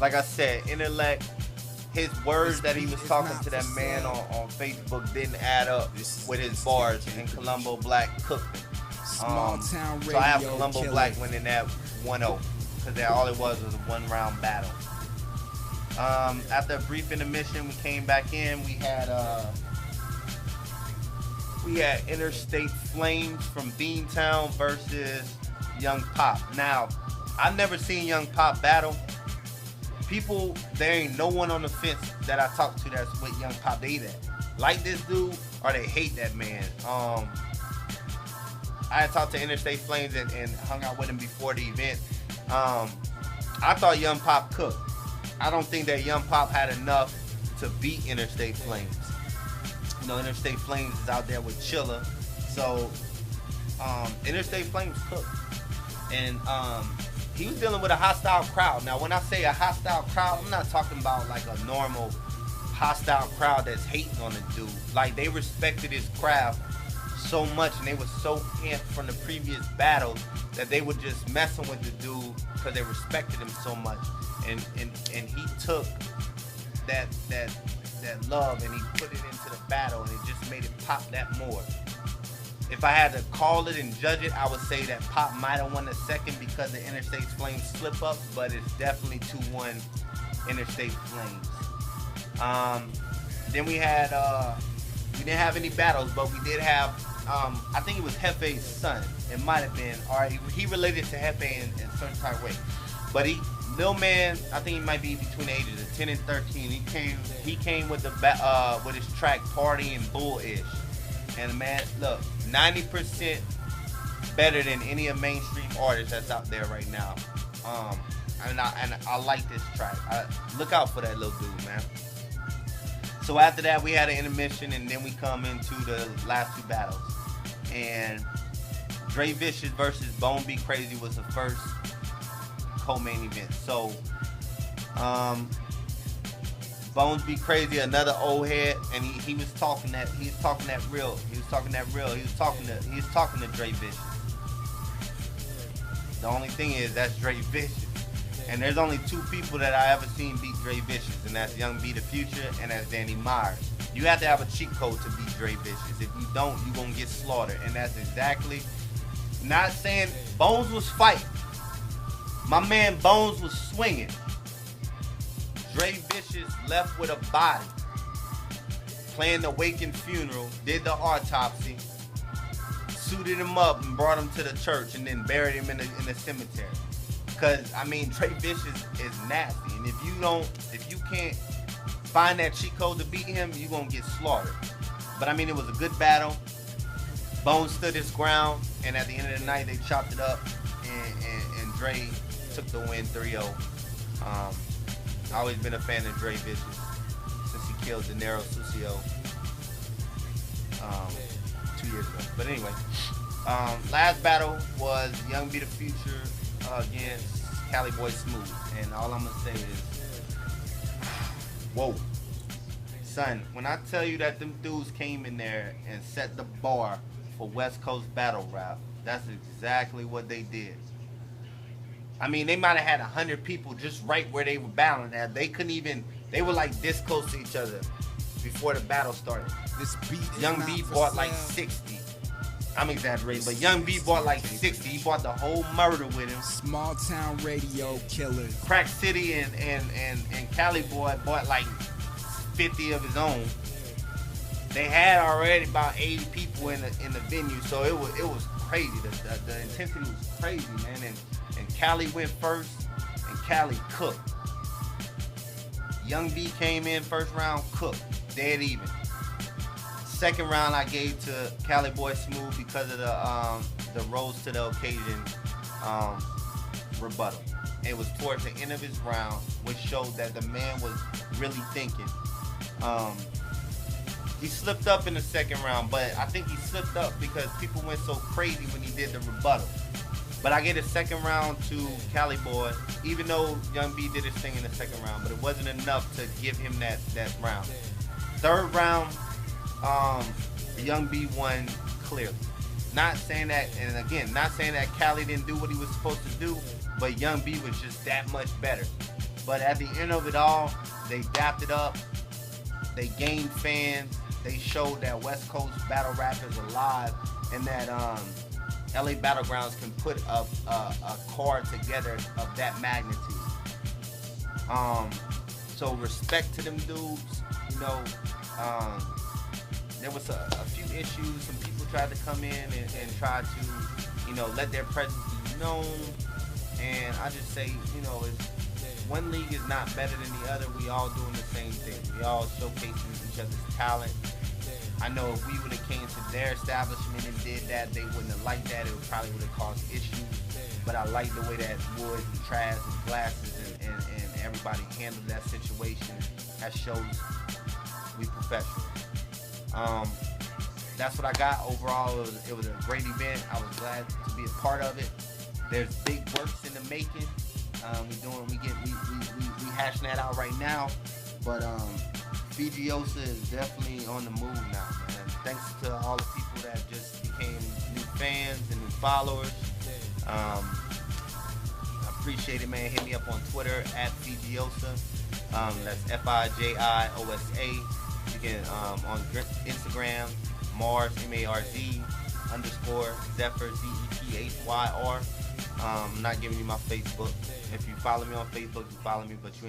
like I said, intellect. His words that he was talking to that man on Facebook didn't add up with his bars, and Colombo Black cooked him. So I have Colombo Black winning that 1-0 because all it was a one-round battle. After a brief intermission, we came back in. We had Interstate Flames from Beantown versus Young Pop. Now, I've never seen Young Pop battle. People, there ain't no one on the fence that I talk to that's with Young Pop. They either like this dude or they hate that man. I had talked to Interstate Flames and hung out with him before the event. I thought Young Pop cooked. I don't think that Young Pop had enough to beat Interstate Flames. You know, Interstate Flames is out there with Chilla. So, Interstate Flames cooked. And, he was dealing with a hostile crowd. Now, when I say a hostile crowd, I'm not talking about like a normal hostile crowd that's hating on the dude. Like, they respected his craft so much, and they were so amped from the previous battles that they were just messing with the dude because they respected him so much. And he took that love and he put it into the battle, and it just made it pop that more. If I had to call it and judge it, I would say that Pop might have won the second because the Interstate Flames slip up, but it's definitely 2-1 Interstate Flames. Then we had, we didn't have any battles, but we did have, I think it was Hefe's son. It might have been, or he related to Hefe in a certain type of way. But Lil Man, I think he might be between the ages of 10 and 13. He came with with his track Party and Bullish. And man, look, 90% better than any of mainstream artists that's out there right now. And I like this track. Look out for that little dude, man. So after that, we had an intermission, and then we come into the last two battles. And Dre Vicious versus Bone Be Crazy was the first co-main event. So, Bones Be Crazy, another old head, and he was talking that real. He was talking to Dre Vicious. The only thing is that's Dre Vicious. And there's only two people that I ever seen beat Dre Vicious, and that's Young B the Future and that's Danny Myers. You have to have a cheat code to beat Dre Vicious. If you don't, you're gonna get slaughtered. And that's exactly, not saying Bones was fighting. My man Bones was swinging. Dre Vicious left with a body, planned the wake and funeral, did the autopsy, suited him up and brought him to the church, and then buried him in the cemetery. Cause I mean, Dre Vicious is nasty, and if you can't find that cheat code to beat him, you're gonna get slaughtered. But I mean, it was a good battle. Bones stood his ground, and at the end of the night, they chopped it up, and Dre took the win 3-0. I've always been a fan of Dre Vicious since he killed De Niro Sucio 2 years ago. But anyway, last battle was Young B the Future against Cali Boy Smooth. And all I'm going to say is, whoa. Son, when I tell you that them dudes came in there and set the bar for West Coast battle rap, that's exactly what they did. I mean, they might have had 100 people just right where they were battling at. They were like this close to each other before the battle started. Young B bought like 60. I'm exaggerating, but Young B bought like 60. He bought the whole murder with him. Small town radio killers. Crack City and Cali Boy bought like 50 of his own. They had already about 80 people in the venue, so it was crazy. The intensity was crazy, man. And Cali went first, and Cali cooked. Young B came in first round, cooked, dead even. Second round I gave to Cali Boy Smooth because of the rose to the occasion rebuttal. It was towards the end of his round, which showed that the man was really thinking. He slipped up in the second round, but I think he slipped up because people went so crazy when he did the rebuttal. But I gave the second round to Cali Boy, even though Young B did his thing in the second round, but it wasn't enough to give him that round. Third round, Young B won clearly. Not saying that, and again, not saying that Cali didn't do what he was supposed to do, but Young B was just that much better. But at the end of it all, they dapped it up. They gained fans. They showed that West Coast battle rap is alive, and that LABattleGroundz can put a card together of that magnitude. So respect to them dudes. You know, there was a few issues. Some people tried to come in and try to, you know, let their presence be known. And I just say, you know, one league is not better than the other. We all doing the same thing. We all showcasing each other's talent. I know if we would have came to their establishment and did that, they wouldn't have liked that. It probably would have caused issues. But I like the way that Wood and Traz and Glasses and everybody handled that situation. That shows we professional. That's what I got. Overall, it was a great event. I was glad to be a part of it. There's big works in the making. We hashing that out right now. But Fijiosa is definitely on the move now, man. Thanks to all the people that just became new fans and new followers. I appreciate it, man. Hit me up on Twitter at Fijiosa. That's Fijiosa. You can on Instagram, Mars _Zephyr ZEPHYR. I'm not giving you my Facebook. If you follow me on Facebook, you follow me, but you ain't